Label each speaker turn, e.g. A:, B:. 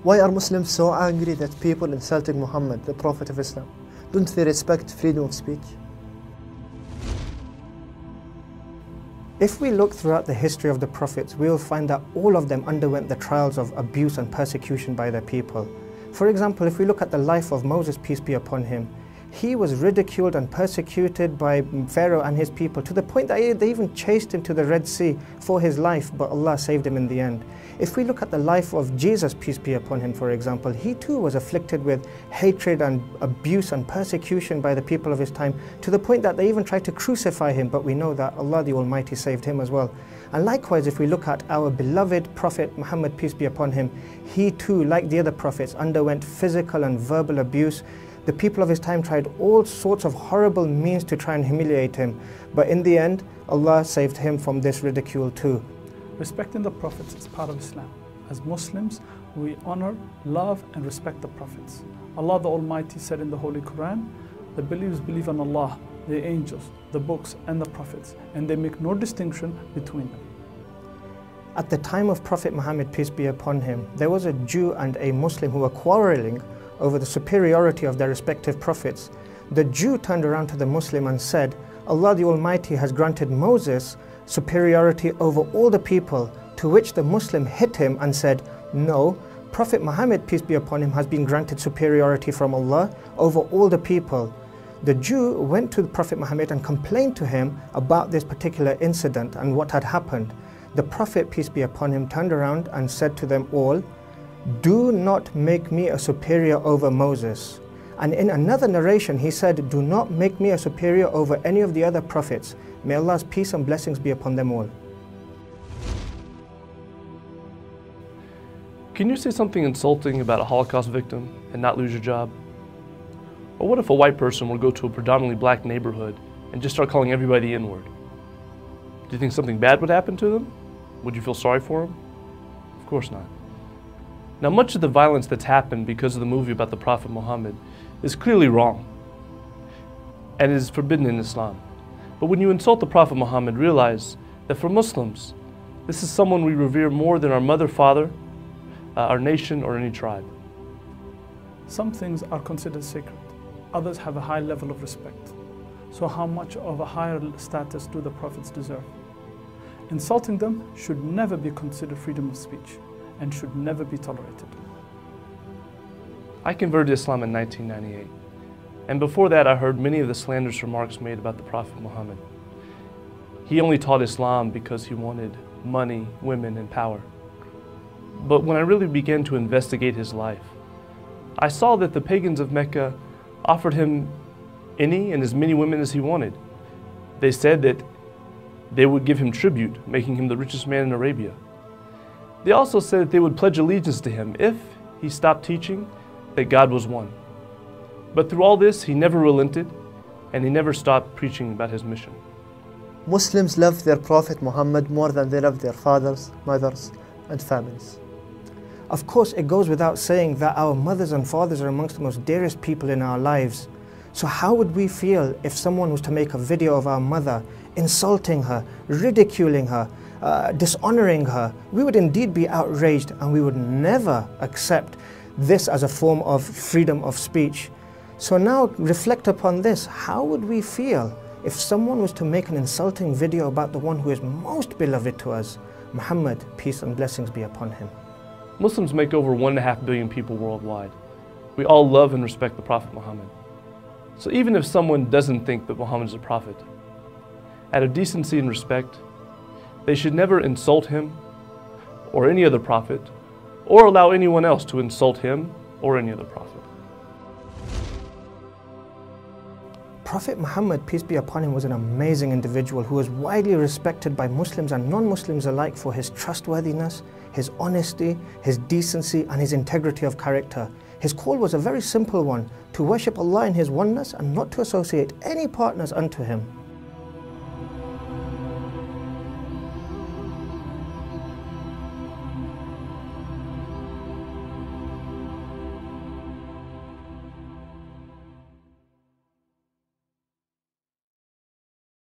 A: Why are Muslims so angry that people insulting Muhammad, the Prophet of Islam? Don't they respect freedom of speech?
B: If we look throughout the history of the prophets, we will find that all of them underwent the trials of abuse and persecution by their people. For example, if we look at the life of Moses, peace be upon him, he was ridiculed and persecuted by Pharaoh and his people to the point that they even chased him to the Red Sea for his life, but Allah saved him in the end. If we look at the life of Jesus, peace be upon him, for example, he too was afflicted with hatred and abuse and persecution by the people of his time to the point that they even tried to crucify him, but we know that Allah the Almighty saved him as well. And likewise, if we look at our beloved Prophet Muhammad, peace be upon him, he too, like the other prophets, underwent physical and verbal abuse. The people of his time tried all sorts of horrible means to try and humiliate him, but in the end, Allah saved him from this ridicule too.
C: Respecting the prophets is part of Islam. As Muslims, we honor, love and respect the prophets. Allah the Almighty said in the Holy Quran, the believers believe in Allah, the angels, the books and the prophets, and they make no distinction between them.
B: At the time of Prophet Muhammad, peace be upon him, there was a Jew and a Muslim who were quarreling over the superiority of their respective prophets. The Jew turned around to the Muslim and said, Allah the Almighty has granted Moses superiority over all the people, to which the Muslim hit him and said, no, Prophet Muhammad, peace be upon him, has been granted superiority from Allah over all the people. The Jew went to the Prophet Muhammad and complained to him about this particular incident and what had happened. The Prophet, peace be upon him, turned around and said to them all, do not make me a superior over Moses. And in another narration he said, do not make me a superior over any of the other prophets. May Allah's peace and blessings be upon them all.
D: Can you say something insulting about a Holocaust victim and not lose your job? Or what if a white person were to go to a predominantly black neighborhood and just start calling everybody the N-word? Do you think something bad would happen to them? Would you feel sorry for them? Of course not. Now, much of the violence that's happened because of the movie about the Prophet Muhammad is clearly wrong and is forbidden in Islam. But when you insult the Prophet Muhammad, realize that for Muslims, this is someone we revere more than our mother, father, our nation, or any tribe.
C: Some things are considered sacred. Others have a high level of respect. So how much of a higher status do the prophets deserve? Insulting them should never be considered freedom of speech and should never be tolerated.
D: I converted to Islam in 1998, and before that I heard many of the slanderous remarks made about the Prophet Muhammad. He only taught Islam because he wanted money, women, and power. But when I really began to investigate his life, I saw that the pagans of Mecca offered him any and as many women as he wanted. They said that they would give him tribute, making him the richest man in Arabia. They also said that they would pledge allegiance to him if he stopped teaching that God was one. But through all this, he never relented, and he never stopped preaching about his mission.
A: Muslims love their Prophet Muhammad more than they love their fathers, mothers, and families.
B: Of course, it goes without saying that our mothers and fathers are amongst the most dearest people in our lives. So how would we feel if someone was to make a video of our mother, insulting her, ridiculing her, dishonoring her? We would indeed be outraged, and we would never accept this as a form of freedom of speech. So now reflect upon this. How would we feel if someone was to make an insulting video about the one who is most beloved to us, Muhammad, peace and blessings be upon him?
D: Muslims make over 1.5 billion people worldwide. We all love and respect the Prophet Muhammad. So even if someone doesn't think that Muhammad is a prophet, out of decency and respect, they should never insult him or any other prophet, or allow anyone else to insult him or any other prophet.
B: Prophet Muhammad, peace be upon him, was an amazing individual who was widely respected by Muslims and non-Muslims alike for his trustworthiness, his honesty, his decency, and his integrity of character. His call was a very simple one: to worship Allah in His oneness and not to associate any partners unto Him.